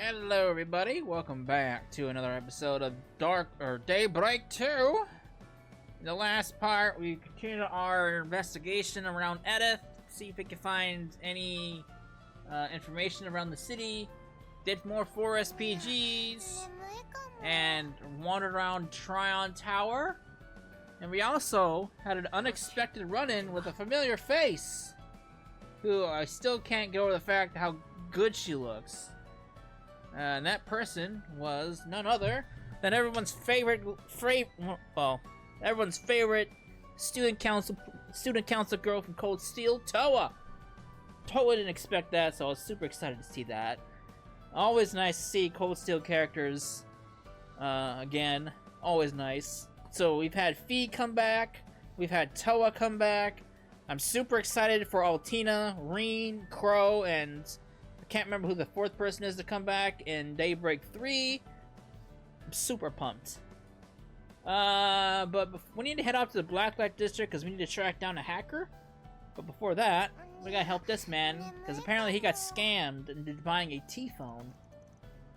Hello everybody, welcome back to another episode of Daybreak 2. In the last part, we continued our investigation around Edith, see if we can find any information around the city, did more 4 SPGs, and wandered around Tryon Tower. And we also had an unexpected run-in with a familiar face, who I still can't get over the fact how good she looks. And that person was none other than everyone's favorite student council girl from Cold Steel, Toa. Totally didn't expect that, so I was super excited to see that. Always nice to see Cold Steel characters again. Always nice. So we've had Fee come back, we've had Toa come back. I'm super excited for Altina, Reen, Crow, and I can't remember who the 4th person is to come back in Daybreak 3. I'm super pumped. But we need to head out to the Blacklight District because we need to track down a hacker. But before that, we gotta help this man because apparently he got scammed into buying a tPhone.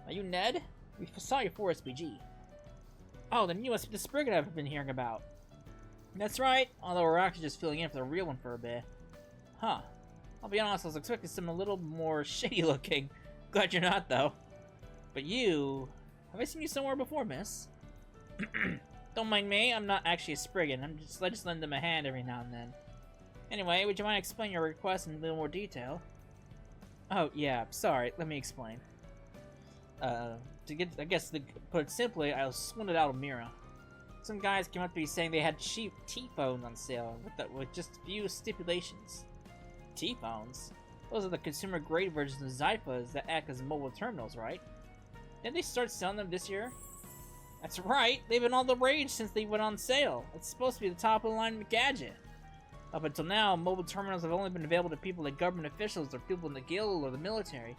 Are you Ned? We saw your 4 SPG. Oh, then you must be the Spriggan I've been hearing about. That's right, although we're actually just filling in for the real one for a bit. Huh. I'll be honest, I was expecting something a little more shady looking. Glad you're not, though. But you... Have I seen you somewhere before, miss? Don't mind me, I'm not actually a Spriggan. I just lend them a hand every now and then. Anyway, would you mind explaining your request in a little more detail? Oh, yeah, sorry, let me explain. I guess to put it simply, I was swindled out of Mira. Some guys came up to me saying they had cheap tPhones on sale with just a few stipulations. T-phones? Those are the consumer-grade versions of Zyphas that act as mobile terminals, right? Didn't they start selling them this year? That's right! They've been all the rage since they went on sale. It's supposed to be the top-of-the-line gadget. Up until now, mobile terminals have only been available to people like government officials or people in the guild or the military.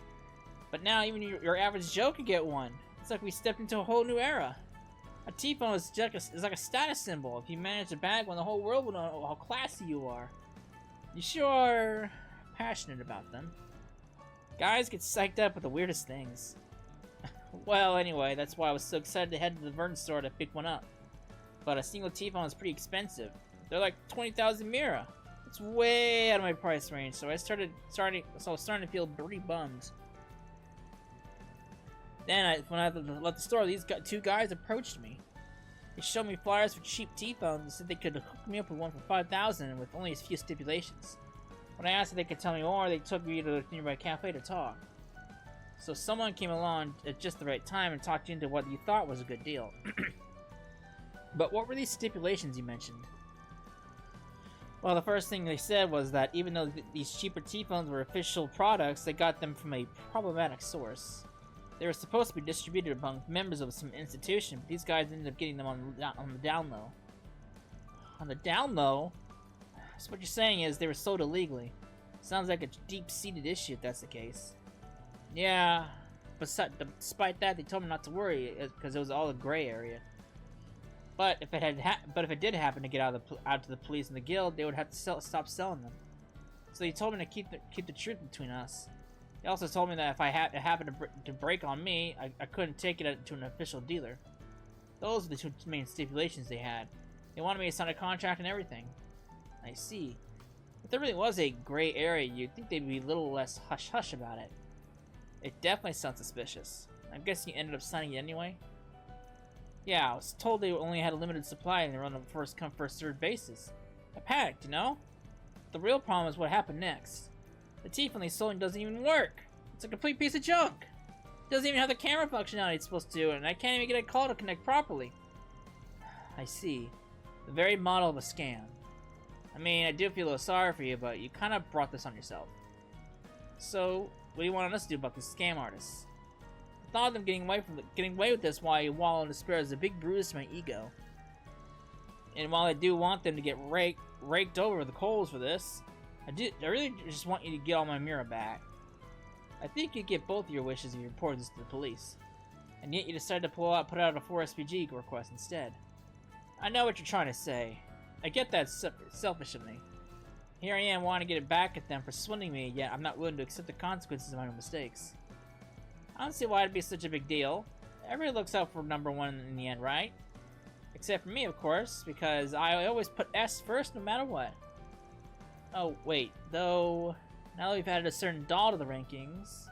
But now even your average Joe could get one. It's like we stepped into a whole new era. A T-phone is like a status symbol. If you manage to bag one, the whole world will know how classy you are. You sure are passionate about them. Guys get psyched up with the weirdest things. Well, anyway, that's why I was so excited to head to the Vern store to pick one up. But a single T-phone is pretty expensive. They're like 20,000 Mira. It's way out of my price range, so I was starting to feel pretty bummed. Then, when I left the store, these 2 guys approached me. They showed me flyers for cheap T-phones and said they could hook me up with one for 5,000 with only a few stipulations. When I asked if they could tell me more, they took me to a nearby cafe to talk. So someone came along at just the right time and talked you into what you thought was a good deal. But what were these stipulations you mentioned? Well, the first thing they said was that even though these cheaper T-phones were official products, they got them from a problematic source. They were supposed to be distributed among members of some institution, but these guys ended up getting them on the down low. On the down low? So what you're saying is they were sold illegally. Sounds like a deep-seated issue if that's the case. Yeah, but despite that, they told me not to worry because it was all a gray area. But if it did happen to get out to the police and the guild, they would have to stop selling them. So they told me to keep the truth between us. They also told me that if it happened to break on me, I couldn't take it to an official dealer. Those are the 2 main stipulations they had. They wanted me to sign a contract and everything. I see. If there really was a gray area, you'd think they'd be a little less hush-hush about it. It definitely sounds suspicious. I'm guessing you ended up signing it anyway? Yeah, I was told they only had a limited supply and they were on a first-come, first-served basis. I panicked, you know? The real problem is what happened next. The T-phone they sold doesn't even work. It's a complete piece of junk. It doesn't even have the camera functionality it's supposed to, and I can't even get a call to connect properly. I see. The very model of a scam. I mean, I do feel a little sorry for you, but you kind of brought this on yourself. So, what do you want us to do about these scam artists? The thought of them getting away with this while you wallow in despair is a big bruise to my ego. And while I do want them to get raked over the coals for this, I really just want you to get all my Mira back. I think you'd get both of your wishes if you reported this to the police. And yet you decided to put out a 4 SPG request instead. I know what you're trying to say. I get that selfish of me. Here I am wanting to get it back at them for swindling me, yet I'm not willing to accept the consequences of my mistakes. I don't see why it'd be such a big deal. Everybody looks out for number one in the end, right? Except for me, of course, because I always put S first no matter what. Oh, wait, though, now that we've added a certain doll to the rankings...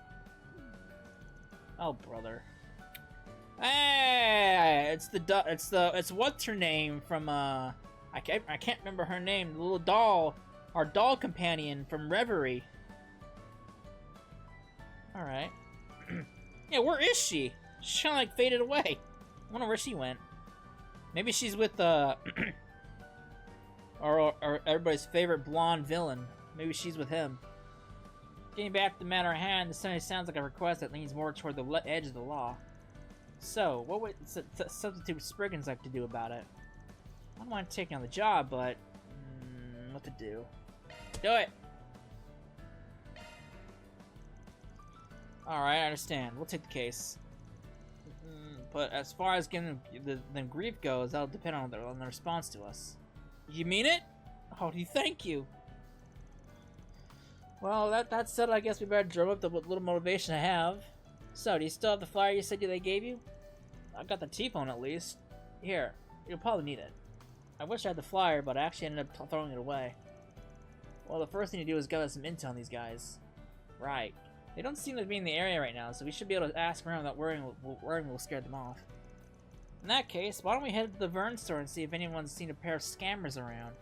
Oh, brother. Hey, it's what's her name from, I can't remember her name, the little doll, our doll companion from Reverie. Alright. Yeah, where is she? She kinda like faded away. I wonder where she went. Maybe she's with, or everybody's favorite blonde villain. Maybe she's with him. Getting back to the matter at hand, this sounds like a request that leans more toward the edge of the law. So, what would substitute Spriggans like to do about it? I don't mind taking on the job, but... what to do? Do it! Alright, I understand. We'll take the case. But as far as getting the grief goes, that'll depend on the response to us. You mean it? Oh, thank you! Well, that said, I guess we better drum up the little motivation I have. So, do you still have the flyer you said they gave you? I got the tPhone at least. Here, you'll probably need it. I wish I had the flyer, but I actually ended up throwing it away. Well, the first thing to do is gather some intel on these guys. Right. They don't seem to be in the area right now, so we should be able to ask around without worrying we'll scare them off. In that case, why don't we head to the Vern store and see if anyone's seen a pair of scammers around.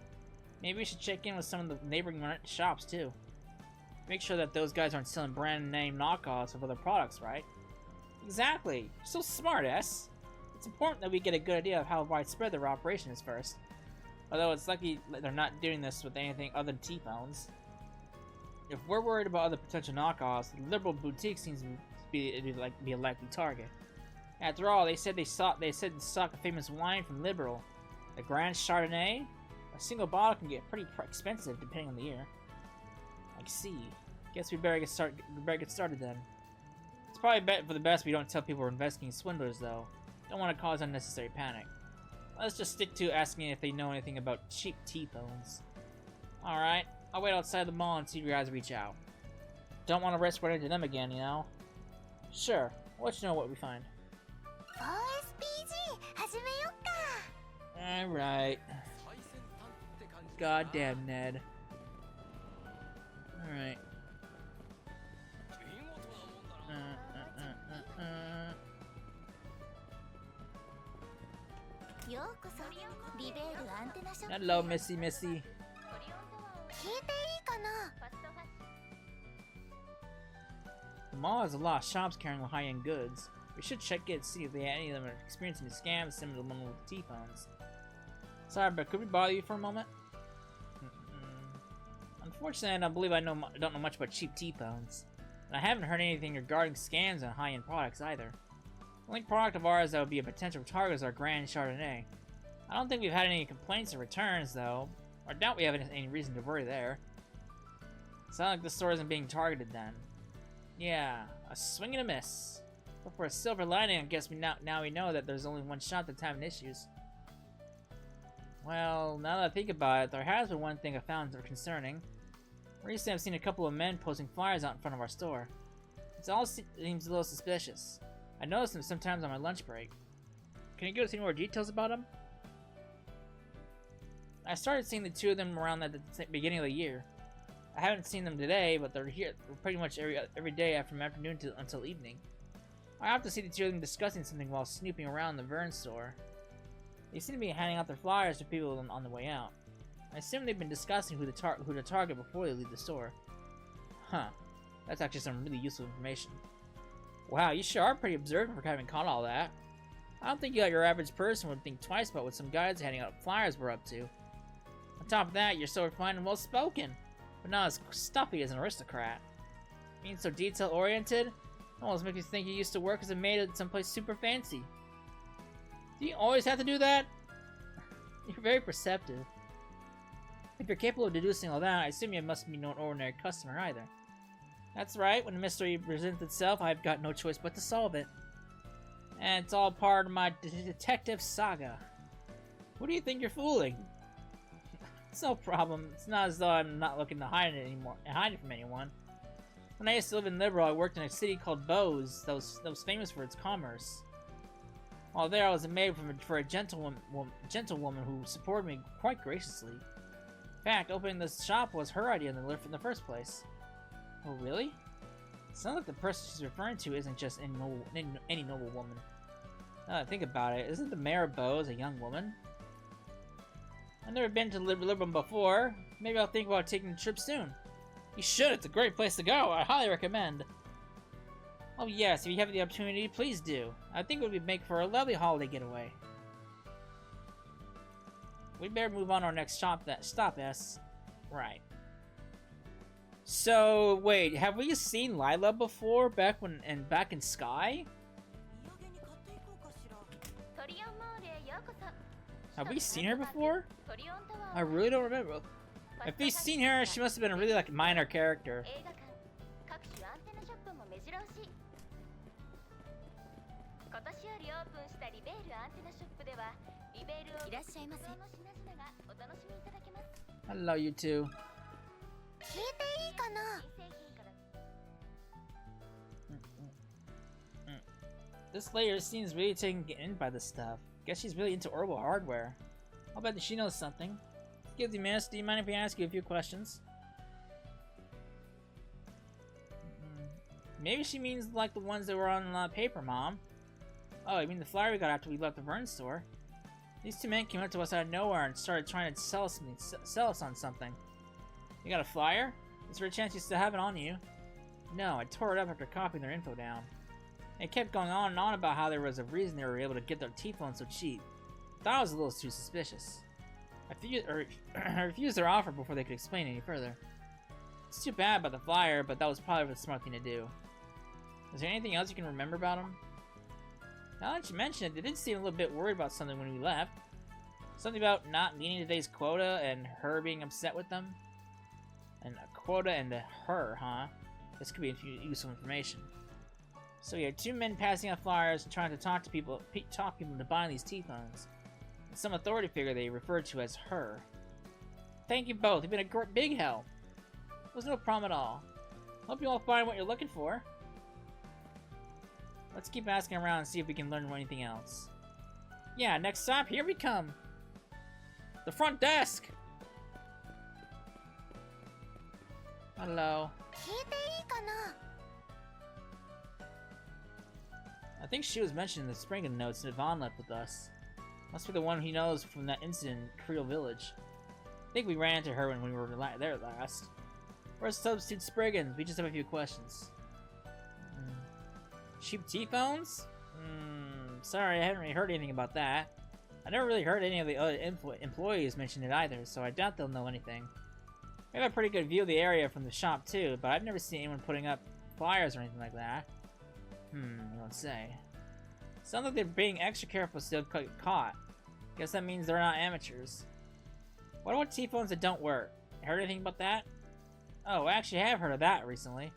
Maybe we should check in with some of the neighboring shops, too. Make sure that those guys aren't selling brand name knockoffs of other products, right? Exactly! You're so smart, S! It's important that we get a good idea of how widespread their operation is first. Although it's likely they're not doing this with anything other than tPhones. If we're worried about other potential knockoffs, the liberal boutique seems to be a likely target. After all, they said they stock a famous wine from Liberal, the Grand Chardonnay. A single bottle can get pretty expensive depending on the year. I see. Guess we better get started then. It's probably for the best we don't tell people we're investigating swindlers, though. Don't want to cause unnecessary panic. Let's just stick to asking if they know anything about cheap tPhones. Alright, I'll wait outside the mall and see if you guys reach out. Don't want to risk running into them again, you know? Sure, I'll let you know what we find. Alright. Goddamn, Ned. Alright. Hello, Missy. The mall has a lot of shops carrying high-end goods. We should check it and see if any of them are experiencing scams similar to the one with the tPhones. Sorry, but could we bother you for a moment? Unfortunately, I don't know much about cheap tPhones. And I haven't heard anything regarding scams on high-end products either. The only product of ours that would be a potential target is our Grand Chardonnay. I don't think we've had any complaints or returns, though. Or I doubt we have any reason to worry there. Sounds like the store isn't being targeted then. Yeah, a swing and a miss. But for a silver lining, I guess now we know that there's only one shot that's having issues. Well, now that I think about it, there has been one thing I found concerning. Recently, I've seen a couple of men posting flyers out in front of our store. It all seems a little suspicious. I notice them sometimes on my lunch break. Can you give us any more details about them? I started seeing the two of them around at the beginning of the year. I haven't seen them today, but they're here pretty much every day from afternoon until evening. I often see the two of them discussing something while snooping around the Vern store. They seem to be handing out their flyers to people on the way out. I assume they've been discussing who to target before they leave the store. Huh. That's actually some really useful information. Wow, you sure are pretty observant for having caught all that. I don't think your average person would think twice about what some guys handing out flyers were up to. On top of that, you're so refined and well-spoken, but not as stuffy as an aristocrat. Being so detail-oriented almost makes me think you used to work as a maid at someplace super fancy. Do you always have to do that? You're very perceptive. If you're capable of deducing all that, I assume you must be no ordinary customer either. That's right, when a mystery presents itself, I've got no choice but to solve it. And it's all part of my detective saga. Who do you think you're fooling? It's no problem. It's not as though I'm not looking to hide it from anyone. When I used to live in Liberal, I worked in a city called Bose that was famous for its commerce. While there, I was a maid for a gentlewoman who supported me quite graciously. In fact, opening this shop was her idea in the first place. Oh, really? It sounds like the person she's referring to isn't just any noble woman. Now that I think about it, isn't the mayor of Bose a young woman? I've never been to Liberum before. Maybe I'll think about taking the trip soon. You should. It's a great place to go. I highly recommend. Oh yes, if you have the opportunity, please do. I think it would make for a lovely holiday getaway. We better move on to our next stop, S. Right. So, wait, have we seen Lila before back in Sky? Have we seen her before? I really don't remember. If we've seen her, she must have been a really minor character. Hello, you two. This lady seems really taken in by this stuff. Guess she's really into orbital hardware. I'll bet that she knows something. Excuse me, miss. Do you mind if I ask you a few questions? Maybe she means like the ones that were on paper, Mom. Oh, I mean the flyer we got after we left the Vern store. These two men came up to us out of nowhere and started trying to sell us on something. You got a flyer? Is there a chance you still have it on you? No, I tore it up after copying their info down. It kept going on and on about how there was a reason they were able to get their tPhone so cheap. Thought it was a little too suspicious. I refused their offer before they could explain any further. It's too bad about the flyer, but that was probably the smart thing to do. Is there anything else you can remember about them? Now that you mention it, they did seem a little bit worried about something when we left. Something about not meeting today's quota and her being upset with them. And a quota and a her, huh? This could be useful information. So we had two men passing out flyers and trying to talk people into buying these tPhones. And some authority figure they referred to as her. Thank you both. You've been a big help. It was no problem at all. Hope you all find what you're looking for. Let's keep asking around and see if we can learn anything else. Yeah, next stop, here we come. The front desk. Hello. I think she was mentioned in the Springen notes that Vaughn left with us. Must be the one he knows from that incident in Creel Village. I think we ran into her when we were there last. Where's Substitute Spriggans? We just have a few questions. Cheap tPhones? Sorry, I haven't really heard anything about that. I never really heard any of the other employees mention it either, so I doubt they'll know anything. We have a pretty good view of the area from the shop too, but I've never seen anyone putting up flyers or anything like that. You don't say. Sounds like they're being extra careful so they don't get caught. Guess that means they're not amateurs. What about tPhones that don't work? Heard anything about that? Oh, I actually have heard of that recently.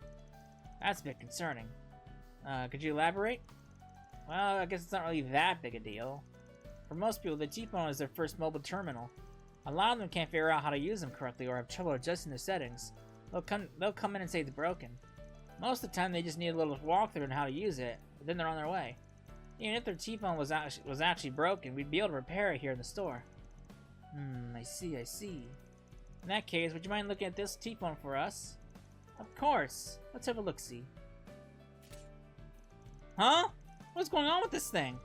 That's a bit concerning. Could you elaborate? Well, I guess it's not really that big a deal. For most people, the tPhone is their first mobile terminal. A lot of them can't figure out how to use them correctly or have trouble adjusting their settings. They'll come in and say it's broken. Most of the time, they just need a little walkthrough on how to use it, but then they're on their way. Even if their tPhone was actually broken, we'd be able to repair it here in the store. I see. In that case, would you mind looking at this tPhone for us? Of course. Let's have a look-see. Huh? What's going on with this thing?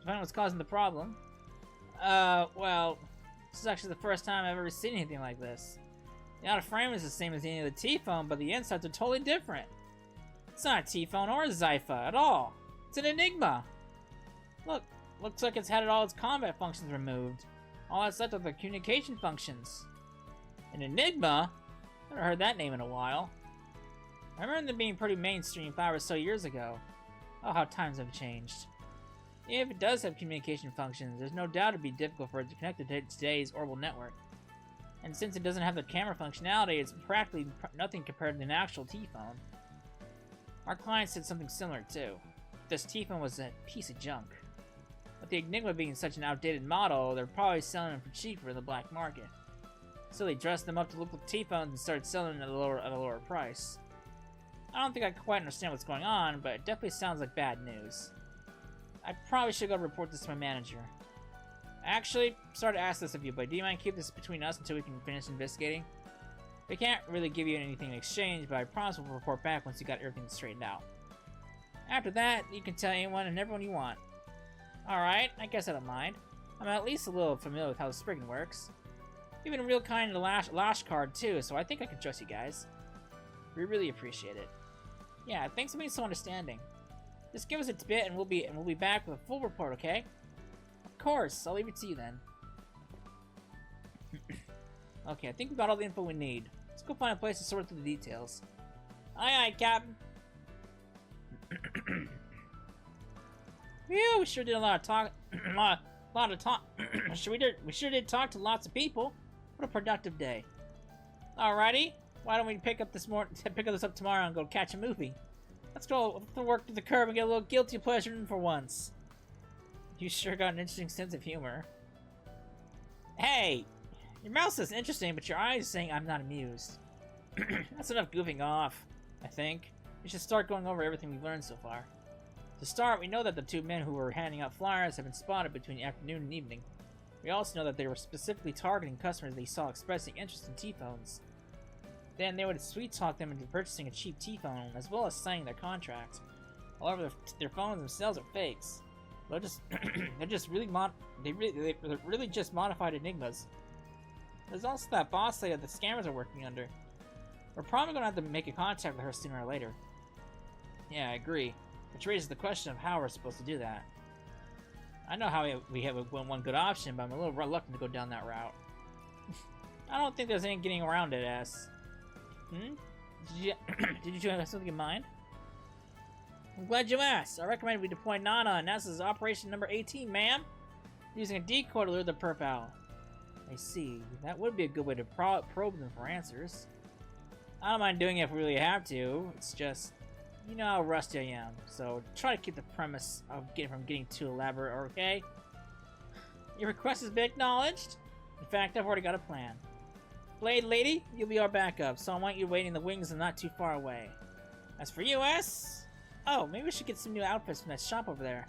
To find out what's causing the problem. Well, this is actually the first time I've ever seen anything like this. The outer frame is the same as any of the tPhone, but the insides are totally different. It's not a tPhone or a Zypha at all. It's an Enigma. Look, looks like it's had all its combat functions removed. All that's left are the communication functions. An Enigma? I haven't heard that name in a while. I remember them being pretty mainstream 5 or so years ago. Oh, how times have changed. Even if it does have communication functions, there's no doubt it'd be difficult for it to connect to today's orbital network. And since it doesn't have the camera functionality, it's practically nothing compared to an actual tPhone. Our client said something similar too. This tPhone was a piece of junk. With the Enigma being such an outdated model, they're probably selling them for cheaper in the black market. So they dressed them up to look like tPhones and started selling them at a lower price. I don't think I quite understand what's going on, but it definitely sounds like bad news. I probably should go report this to my manager. Actually, sorry to ask this of you, but do you mind keep this between us until we can finish investigating? We can't really give you anything in exchange, but I promise we'll report back once you got everything straightened out. After that, you can tell anyone and everyone you want. Alright, I guess I don't mind. I'm at least a little familiar with how the sprigging works. You've been real kind to Lash Card too, so I think I can trust you guys. We really appreciate it. Yeah, thanks for being so understanding. Just give us a bit and we'll be back with a full report, okay? Of course, I'll leave it to you then. Okay, I think we got all the info we need. Let's go find a place to sort through the details. Aye aye, Captain. Phew, we sure did a lot of talk. lot of talk. We sure did talk to lots of people. What a productive day. Alrighty, why don't we pick up this up tomorrow and go catch a movie? Let's go work to the curb and get a little guilty pleasure in for once. You sure got an interesting sense of humor. Hey, your mouth says interesting, but your eyes saying I'm not amused. That's enough goofing off, I think. We should start going over everything we've learned so far. To start, we know that the two men who were handing out flyers have been spotted between afternoon and evening. We also know that they were specifically targeting customers they saw expressing interest in tPhones. Then they would sweet-talk them into purchasing a cheap tPhone, as well as signing their contract. However, their phones themselves are fakes. They're just really just modified enigmas. There's also that boss lady that the scammers are working under. We're probably gonna have to make a contact with her sooner or later. Yeah, I agree. Which raises the question of how we're supposed to do that. I know how we have one good option, but I'm a little reluctant to go down that route. I don't think there's any getting around it, S. Did you have something in mind? I'm glad you asked. I recommend we deploy Nana, and this is Operation number 18, ma'am. Using a decoy to lure the perp out. I see. That would be a good way to probe them for answers. I don't mind doing it if we really have to. It's just, you know how rusty I am. So try to keep the premise of getting too elaborate, okay? Your request has been acknowledged. In fact, I've already got a plan. Blade Lady, you'll be our backup, so I want you waiting in the wings and not too far away. As for you, S, oh, maybe we should get some new outfits from that shop over there.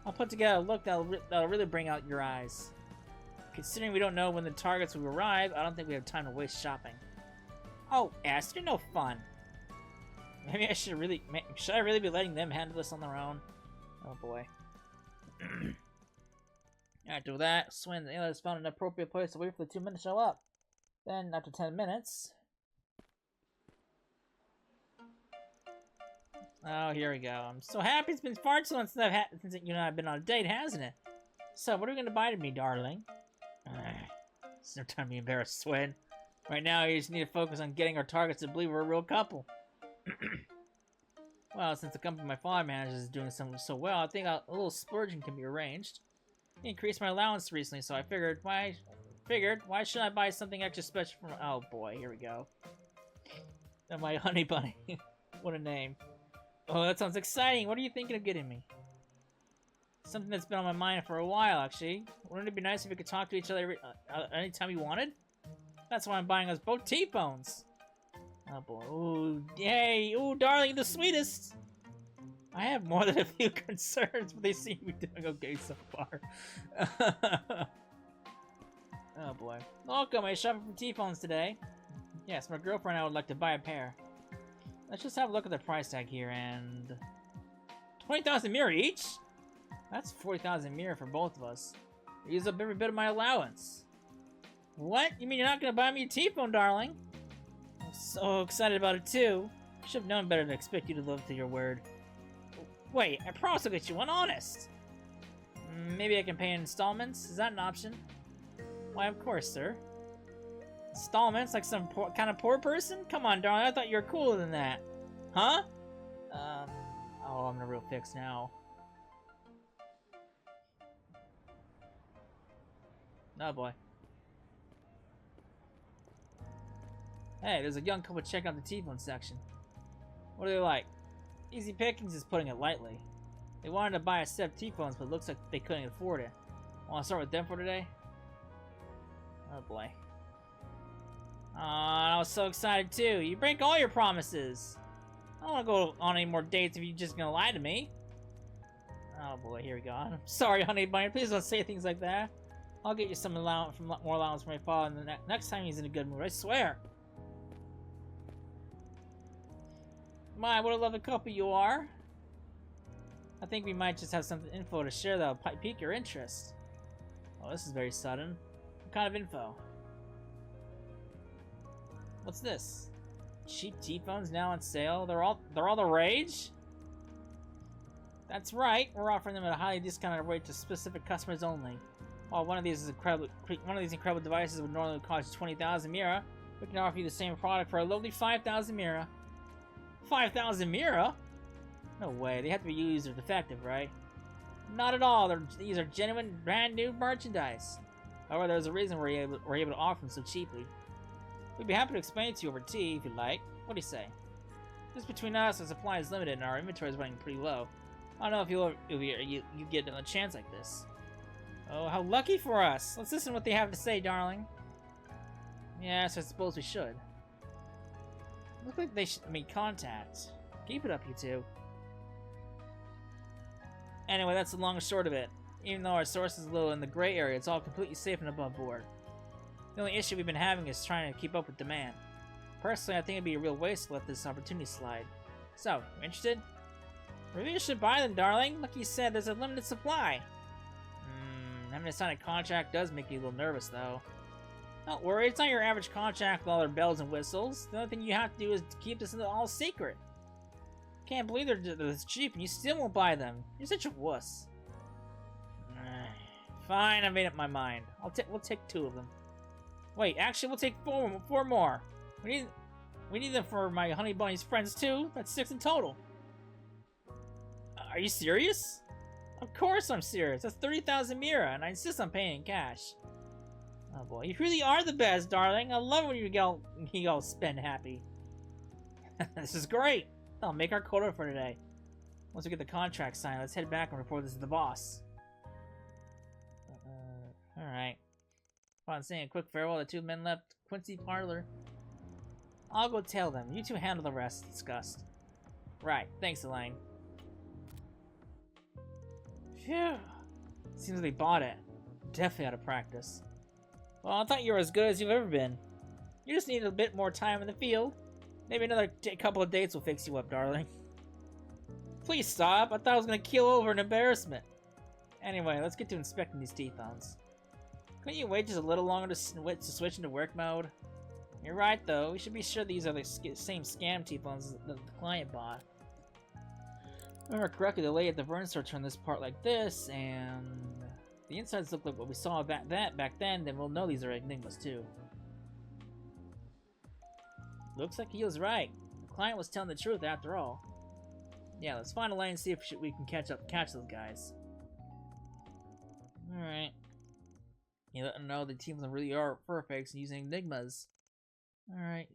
I'll put together a look that'll really bring out your eyes. Considering we don't know when the targets will arrive, I don't think we have time to waste shopping. Oh, S, you're no fun. Maybe I should I really be letting them handle this on their own? Oh boy. After that, Swin and the others found an appropriate place to wait for the 2 men to show up. Then, after 10 minutes... Oh, here we go. I'm so happy it's been far too long since you and I have been on a date, hasn't it? So, what are you going to buy to me, darling? It's no time to be embarrassed, Swin. Right now, you just need to focus on getting our targets to believe we're a real couple. Well, since the company my father manages is doing so well, I think a little splurging can be arranged. He increased my allowance recently, so I figured, why should I buy something extra special for my... Oh boy, here we go. And my honey bunny. What a name. Oh, that sounds exciting. What are you thinking of getting me? Something that's been on my mind for a while, actually. Wouldn't it be nice if we could talk to each other anytime we wanted? That's why I'm buying us both tPhones. Oh boy. Ooh, yay. Ooh, darling, the sweetest. I have more than a few concerns, but they seem to be doing okay so far. Oh boy. Welcome, I shopping for tPhones today. Yes, my girlfriend and I would like to buy a pair. Let's just have a look at the price tag here, and... 20,000 mirror each? That's 40,000 mirror for both of us. I use up every bit of my allowance. What? You mean you're not gonna buy me a tPhone, darling? I'm so excited about it too. I should have known better than expect you to live to your word. Wait, I promise I'll get you one, honest. Maybe I can pay in installments? Is that an option? Why, of course, sir. Installments? Like some kind of poor person? Come on, darling, I thought you were cooler than that. Huh? Oh, I'm in a real fix now. Oh boy. Hey, there's a young couple checking out the tPhone section. What are they like? Easy pickings is putting it lightly. They wanted to buy a set of tPhones, but it looks like they couldn't afford it. Want to start with them for today? Oh boy. Aw, I was so excited too. You break all your promises. I don't want to go on any more dates if you're just gonna lie to me. Oh boy, here we go. I'm sorry, honey bunny. Please don't say things like that. I'll get you some allowance, more allowance from my father the next time he's in a good mood. I swear. My, what a lovely couple you are. I think we might just have some info to share that'll pique your interest. Oh, this is very sudden. What kind of info? What's this? Cheap tPhones now on sale? They're all the rage? That's right. We're offering them at a highly discounted rate to specific customers only. While one of these incredible devices would normally cost 20,000 Mira, we can offer you the same product for a lowly 5,000 Mira. 5,000 Mira? No way. They have to be used or defective, right? Not at all. These are genuine, brand new merchandise. However, there's a reason we're able to offer them so cheaply. We'd be happy to explain it to you over tea if you'd like. What do you say? Just between us, our supply is limited and our inventory is running pretty low. I don't know if you get a chance like this. Oh, how lucky for us! Let's listen to what they have to say, darling. Yes, I suppose we should. Look like they should make contact. Keep it up, you two. Anyway, that's the long and short of it. Even though our source is a little in the gray area, it's all completely safe and above board. The only issue we've been having is trying to keep up with demand. Personally, I think it'd be a real waste to let this opportunity slide. So, you interested? Maybe you should buy them, darling. Like you said, there's a limited supply. Having to sign a contract does make me a little nervous, though. Don't worry, it's not your average contract with all their bells and whistles. The only thing you have to do is keep this all secret. Can't believe they're this cheap and you still won't buy them. You're such a wuss. Fine, I made up my mind. We'll take 2 of them. Wait, actually, we'll take 4 more. We need them for my honey bunny's friends too. That's 6 in total. Are you serious? Of course I'm serious. That's 30,000 Mira, and I insist on paying in cash. Oh boy, you really are the best, darling. I love when you all spend happy. This is great. I'll make our quota for today. Once we get the contract signed, let's head back and report this to the boss. Alright. Upon saying a quick farewell, the 2 men left Quincy Parlor. I'll go tell them. You two handle the rest discussed. Right. Thanks, Elaine. Phew. Seems like they bought it. Definitely out of practice. Well, I thought you were as good as you've ever been. You just need a bit more time in the field. Maybe another couple of dates will fix you up, darling. Please stop. I thought I was going to keel over in embarrassment. Anyway, let's get to inspecting these tPhones. Couldn't you wait just a little longer to switch into work mode? You're right, though. We should be sure these are the same scam tPhones that the client bought. If I remember correctly, the lady at the furniture store turned this part like this, and the insides look like what we saw back then, then we'll know these are Enigmas, too. Looks like he was right. The client was telling the truth after all. Yeah, let's find a lane and see if we can catch those guys. Alright. You let them know the teams really are fur fakes and using Enigmas. Alright.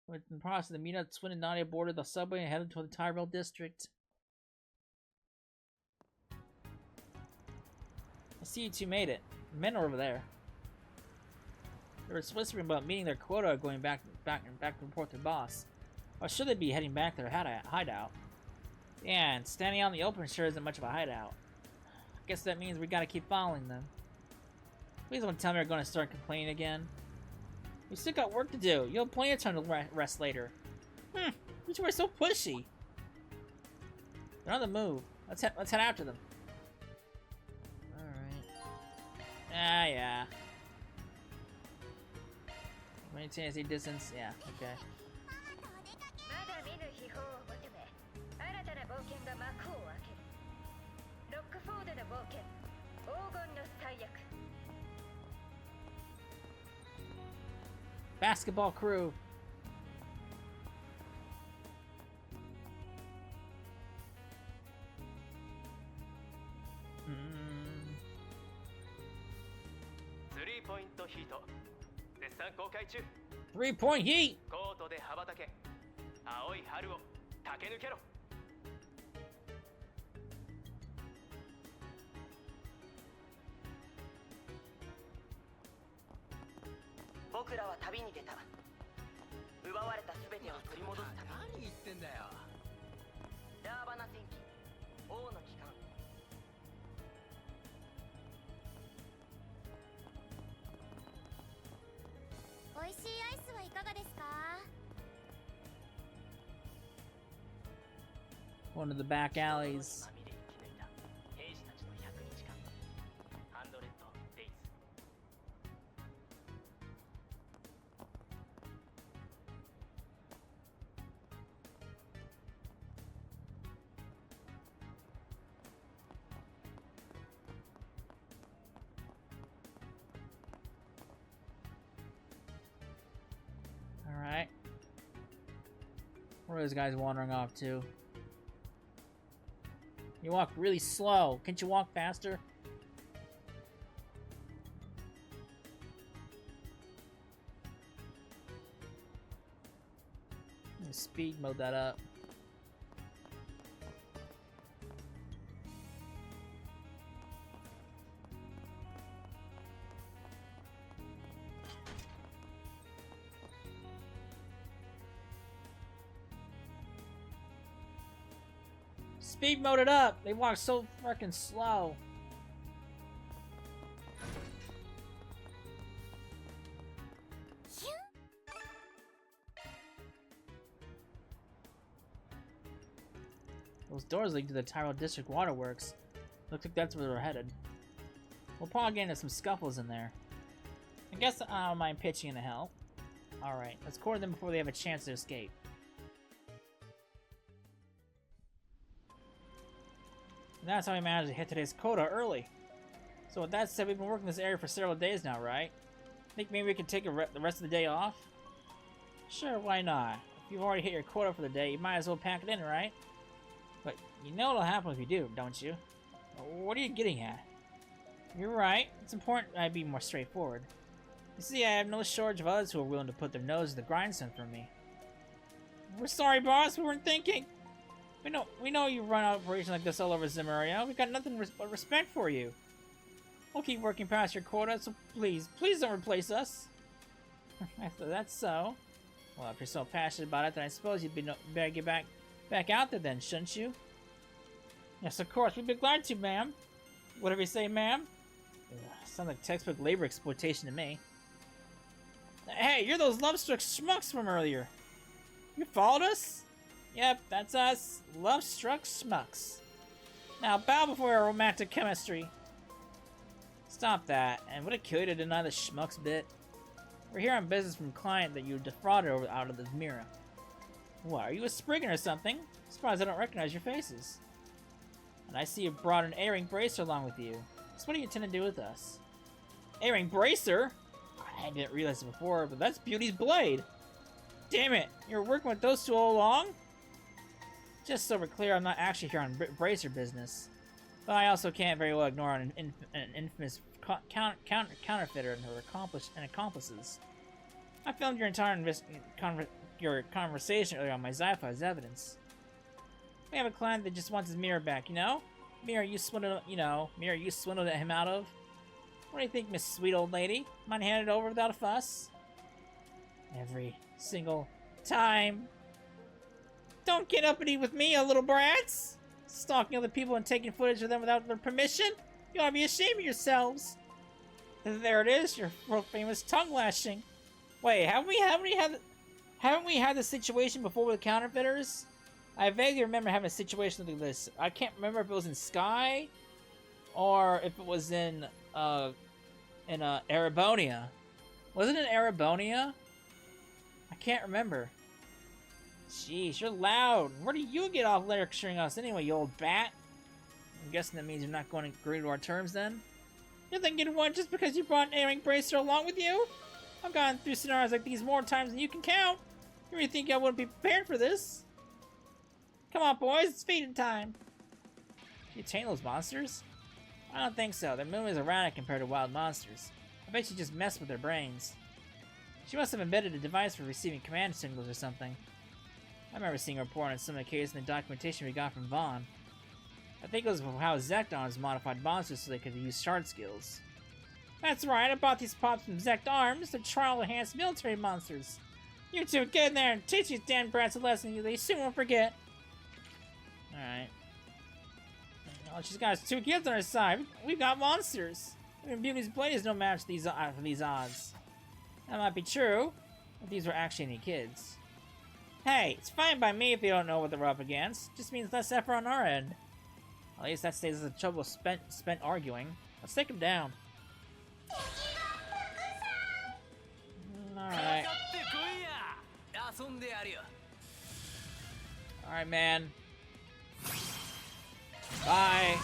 With the process, the meetup, Twin and Nadia boarded the subway and headed to the Tyrell district. I see you two made it. The men are over there. They were whispering about meeting their quota, going back to report their boss. Or should they be heading back to their hideout? Yeah, and standing out in the open sure isn't much of a hideout. I guess that means we gotta keep following them. Please don't tell me we're gonna start complaining again. We still got work to do. You'll have plenty of time to rest later. You two are so pushy. They're on the move. Let's head after them. Alright. Yeah. Maintain a safe distance. Yeah, okay. Basketball crew. Three-point heat. One of the back alleys. Alright. Where are those guys wandering off to? You walk really slow. Can't you walk faster? Speed mode that up. Speed mode it up! They walk so freaking slow. Those doors lead to the Tyrell District Waterworks. Looks like that's where we're headed. We'll probably get into some scuffles in there. I guess I don't mind pitching in to help. Alright, let's corner them before they have a chance to escape. And that's how we managed to hit today's quota early. So with that said, we've been working this area for several days now, right? Think maybe we can take the rest of the day off? Sure, why not? If you've already hit your quota for the day, you might as well pack it in, right? But you know what'll happen if you do, don't you? What are you getting at? You're right. It's important I be more straightforward. You see, I have no shortage of others who are willing to put their nose to the grindstone for me. We're sorry, boss. We weren't thinking. We know you run operations like this all over Zemuria. We've got nothing but respect for you. We'll keep working past your quota, so please don't replace us. If that's so. Well, if you're so passionate about it, then I suppose you'd better get back out there then, shouldn't you? Yes, of course. We'd be glad to, ma'am. Whatever you say, ma'am. Sounds like textbook labor exploitation to me. Hey, you're those love-struck schmucks from earlier. You followed us? Yep, that's us. Love-struck schmucks. Now bow before our romantic chemistry. Stop that. And would it kill you to deny the schmucks bit? We're here on business from a client that you defrauded out of the mirror. What, are you a Spriggan or something? Surprised I don't recognize your faces. And I see you brought an A-ring bracer along with you. So what do you intend to do with us? A-ring bracer? I didn't realize it before, but that's Beauty's blade. Damn it! You're working with those two all along? Just so we're clear, I'm not actually here on bracer business. But I also can't very well ignore an infamous counterfeiter and her accomplices. I filmed your entire conversation earlier on my Zypha as evidence. We have a client that just wants his mirror back, you know? Mirror you swindled him out of. What do you think, Miss Sweet Old Lady? Mind hand it over without a fuss? Every single time. Don't get uppity with me, you little brats! Stalking other people and taking footage of them without their permission? You ought to be ashamed of yourselves. There it is, your world-famous tongue lashing. Wait, haven't we had this situation before with counterfeiters? I vaguely remember having a situation like this. I can't remember if it was in Sky or if it was in Erebonia. Was it in Erebonia? I can't remember. Jeez, you're loud. Where do you get off lecturing us anyway, you old bat? I'm guessing that means you're not going to agree to our terms then? You think you'd won just because you brought an A-ring bracer along with you? I've gone through scenarios like these more times than you can count. You really think I wouldn't be prepared for this? Come on, boys, it's feeding time. You tame those monsters? I don't think so. Their movement is erratic compared to wild monsters. I bet you just messed with their brains. She must have embedded a device for receiving command signals or something. I remember seeing a report on some case in the documentation we got from Vaughn. I think it was how Zekdarms modified monsters so they could use shard skills. That's right, I bought these pops from Zekdarms. They're trial-enhanced military monsters. You two get in there and teach these damn brats a lesson they soon won't forget. Alright. Oh, she's got two kids on her side. We've got monsters. Even Beauty's blade is no match for these odds. That might be true, if these were actually any kids. Hey, it's fine by me if you don't know what they're up against. Just means less effort on our end. At least that stays the trouble spent arguing. Let's take him down. Alright. Alright, man. Bye.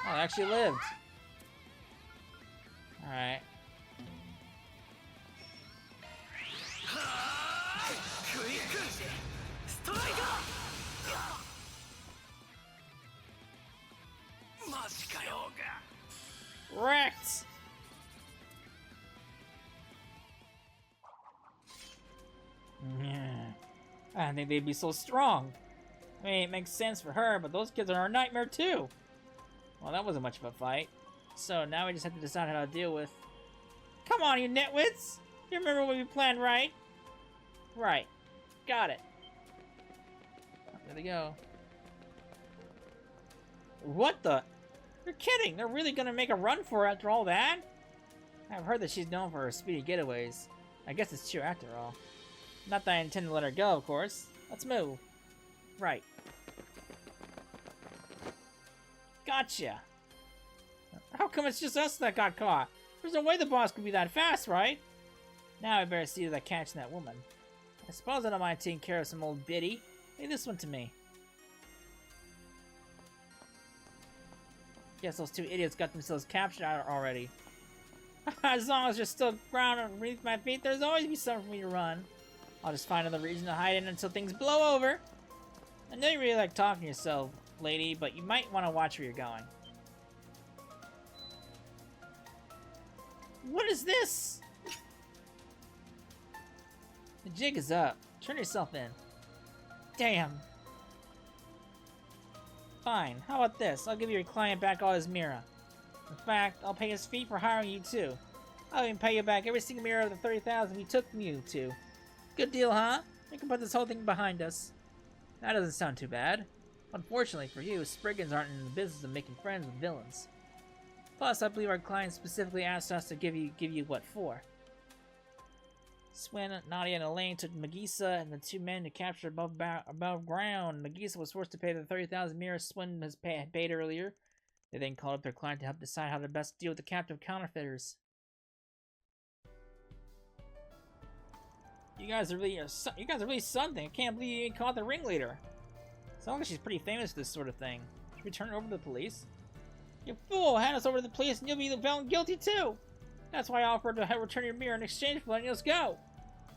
Oh, I actually lived. Alright. Wrecked! I didn't think they'd be so strong. I mean, it makes sense for her, but those kids are our nightmare too. Well, that wasn't much of a fight. So now we just have to decide how to deal with... Come on, you nitwits! You remember what we planned, right? Right. Got it. There they go. What the? You're kidding! They're really gonna make a run for it after all that? I've heard that she's known for her speedy getaways. I guess it's true after all. Not that I intend to let her go, of course. Let's move. Right. Gotcha. How come it's just us that got caught? There's no way the boss could be that fast, right? Now I better see that catching that woman. I suppose I don't mind taking care of some old biddy. Leave this one to me. Guess those two idiots got themselves captured already. As long as you're still ground underneath my feet, there's always be something for me to run. I'll just find another reason to hide in until things blow over. I know you really like talking to yourself, lady, but you might want to watch where you're going. What is this? The jig is up. Turn yourself in. Damn. Fine. How about this? I'll give your client back all his mirror. In fact, I'll pay his fee for hiring you too. I'll even pay you back every single mirror of the 30,000 we took from you two. Good deal, huh? We can put this whole thing behind us. That doesn't sound too bad. Unfortunately for you, Spriggans aren't in the business of making friends with villains. Plus, I believe our client specifically asked us to give you what for. Swin, Nadia, and Elaine took Magisa and the two men to capture above ground. Magisa was forced to pay the 30,000 mirrors Swin had paid earlier. They then called up their client to help decide how to best deal with the captive counterfeiters. You guys are really something. I can't believe you even caught the ringleader. Sounds like she's pretty famous for this sort of thing. Should we turn her over to the police? You fool! Hand us over to the police and you'll be found guilty too! That's why I offered to return your mirror in exchange for letting us go.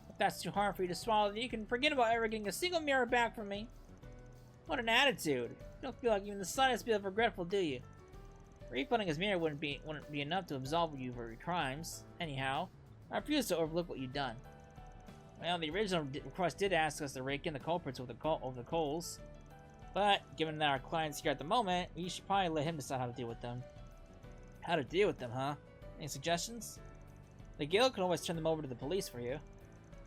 If that's too hard for you to swallow, then you can forget about ever getting a single mirror back from me. What an attitude. You don't feel like even the slightest bit of regretful, do you? Refunding his mirror wouldn't be enough to absolve you for your crimes. Anyhow, I refuse to overlook what you've done. Well, the original request did ask us to rake in the culprits over the coals. But, given that our client's here at the moment, we should probably let him decide how to deal with them. How to deal with them, huh? Any suggestions? The guild can always turn them over to the police for you.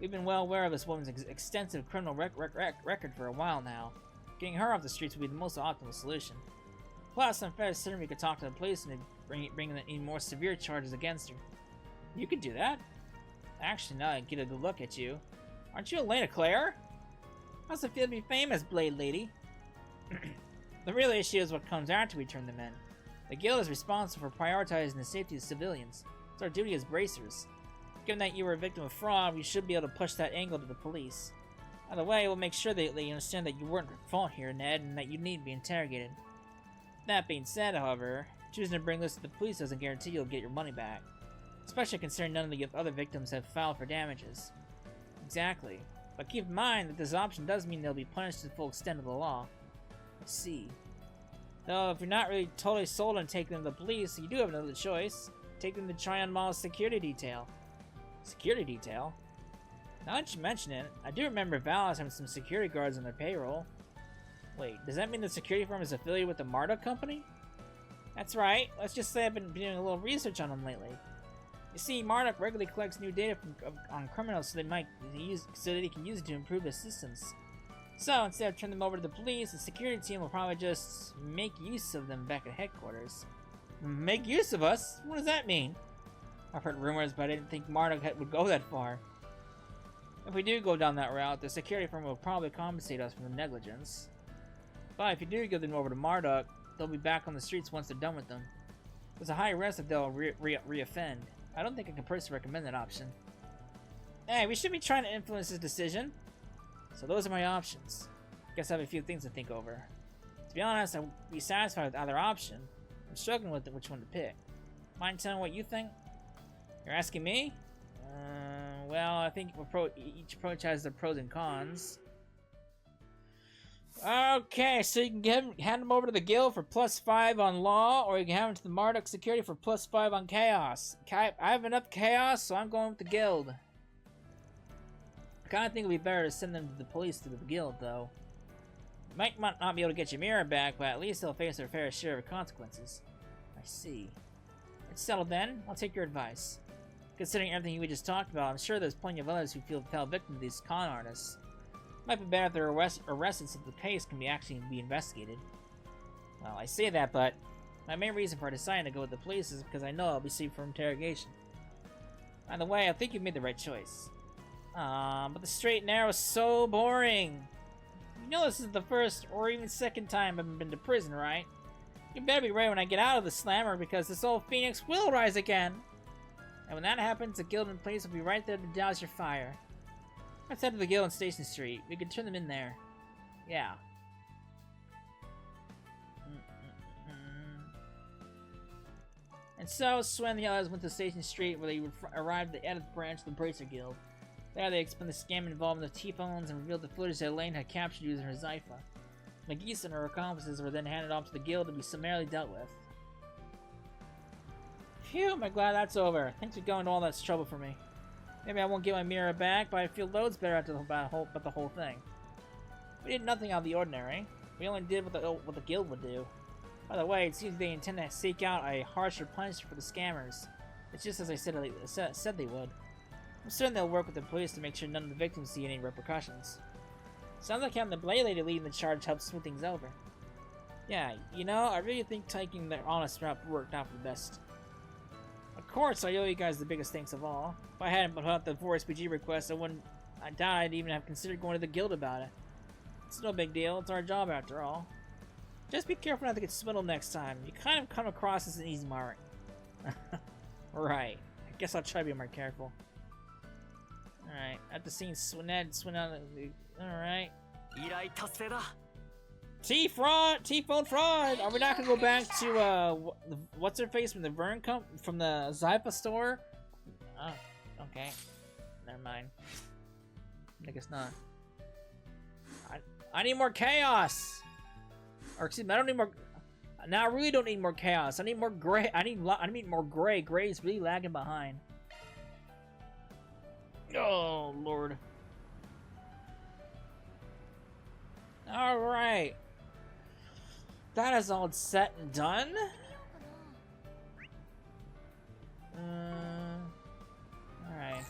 We've been well aware of this woman's extensive criminal record for a while now. Getting her off the streets would be the most optimal solution. Plus, I'm fairly certain we could talk to the police and bring in even more severe charges against her. You could do that? Actually, now I get a good look at you. Aren't you Elena Claire? How's it feel to be famous, Blade Lady? The real issue is what comes after we turn them in. The guild is responsible for prioritizing the safety of civilians. It's our duty as bracers. Given that you were a victim of fraud, we should be able to push that angle to the police. By the way, we'll make sure that they understand that you weren't at fault here, Ned, and that you need to be interrogated. That being said, however, choosing to bring this to the police doesn't guarantee you'll get your money back. Especially considering none of the other victims have filed for damages. Exactly. But keep in mind that this option does mean they'll be punished to the full extent of the law. I see. Though, if you're not really totally sold on taking them to the police, you do have another choice. Take them to Tryon Mall's security detail. Security detail? Now that you mention it, I do remember Valis having some security guards on their payroll. Wait, does that mean the security firm is affiliated with the Marduk company? That's right. Let's just say I've been doing a little research on them lately. You see, Marduk regularly collects new data on criminals so they can use it to improve their systems. So, instead of turning them over to the police, the security team will probably just make use of them back at headquarters. Make use of us? What does that mean? I've heard rumors, but I didn't think Marduk would go that far. If we do go down that route, the security firm will probably compensate us for the negligence. But if you do give them over to Marduk, they'll be back on the streets once they're done with them. There's a high risk that they'll re-offend. I don't think I can personally recommend that option. Hey, we should be trying to influence this decision. So those are my options. Guess I have a few things to think over. To be honest, I would be satisfied with either option. I'm struggling with which one to pick. Mind telling what you think? You're asking me? Well, I think each approach has their pros and cons. Okay, so you can hand them over to the guild for +5 on law, or you can hand them to the Marduk security for +5 on chaos. I have enough chaos, so I'm going with the guild. I kind of think it would be better to send them to the police through the guild, though. Might not be able to get your mirror back, but at least they'll face their fair share of consequences. I see. It's settled then. I'll take your advice. Considering everything we just talked about, I'm sure there's plenty of others who fell victim to these con artists. Might be better if they're arrested so the case can actually be investigated. Well, I say that, but my main reason for deciding to go with the police is because I know I'll be safe for interrogation. By the way, I think you made the right choice. But the straight and narrow is so boring. You know this is the first or even second time I've been to prison, right? You better be ready when I get out of the slammer because this old phoenix will rise again. And when that happens, the guild and police will be right there to douse your fire. Let's head to the guild on Station Street. We can turn them in there. Yeah. And so, Swen and the others went to Station Street where they arrived at the end of the branch of the Bracer Guild. There they explained the scam involving the tPhones and revealed the footage that Elaine had captured using her Zypha. McGeese and her accomplices were then handed off to the guild to be summarily dealt with. Phew, I'm glad that's over. Thanks for going to all that trouble for me. Maybe I won't get my mirror back, but I feel loads better after the whole thing. We did nothing out of the ordinary. We only did what the guild would do. By the way, it seems they intend to seek out a harsher punishment for the scammers. It's just as I said they would. I'm certain they'll work with the police to make sure none of the victims see any repercussions. Sounds like having the Blade Lady leading the charge helps smooth things over. Yeah, you know, I really think taking the honest route worked out for the best. Of course, I owe you guys the biggest thanks of all. If I hadn't put out the 4SPG request, I doubt I'd even have considered going to the guild about it. It's no big deal, it's our job after all. Just be careful not to get swindled next time. You kind of come across as an easy mark. Right. I guess I'll try to be more careful. Alright, at the scene, swing out. Alright. T-phone fraud! Are we not gonna go back to, what's her face from the from the Zypha store? Oh, okay. Never mind. I guess not. I need more chaos! Or excuse me, I don't need more. Now I really don't need more chaos. I need more gray. I need more gray. Gray is really lagging behind. Oh Lord. All right. That is all set and done. All right.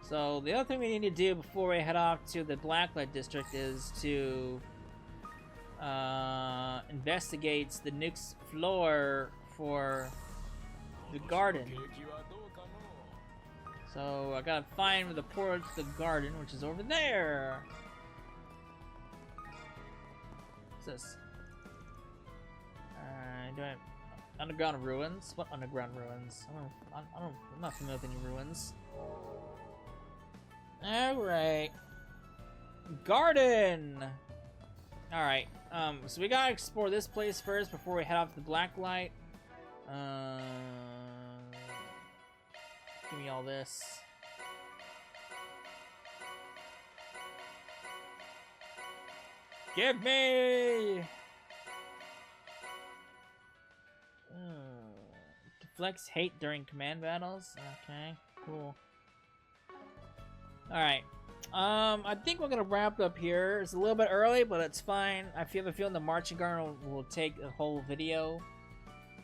So the other thing we need to do before we head off to the Blacklight District is to investigate the next floor for the garden. So I gotta find the portal to the garden, which is over there. What's this? Do I underground ruins? What underground ruins? I'm not familiar with any ruins. Alright. Garden! Alright, so we gotta explore this place first before we head off to the Blacklight. Give me all this. Give me! inflicts hate during command battles. Okay, cool. Alright. I think we're gonna wrap up here. It's a little bit early, but it's fine. I have a feeling the marching garden will take a whole video.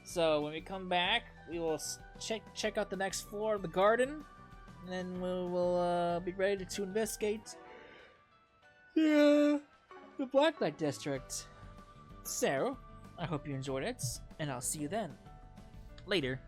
So when we come back, we will check out the next floor of the garden, and then we will be ready to investigate the Blacklight District. So, I hope you enjoyed it, and I'll see you then. Later.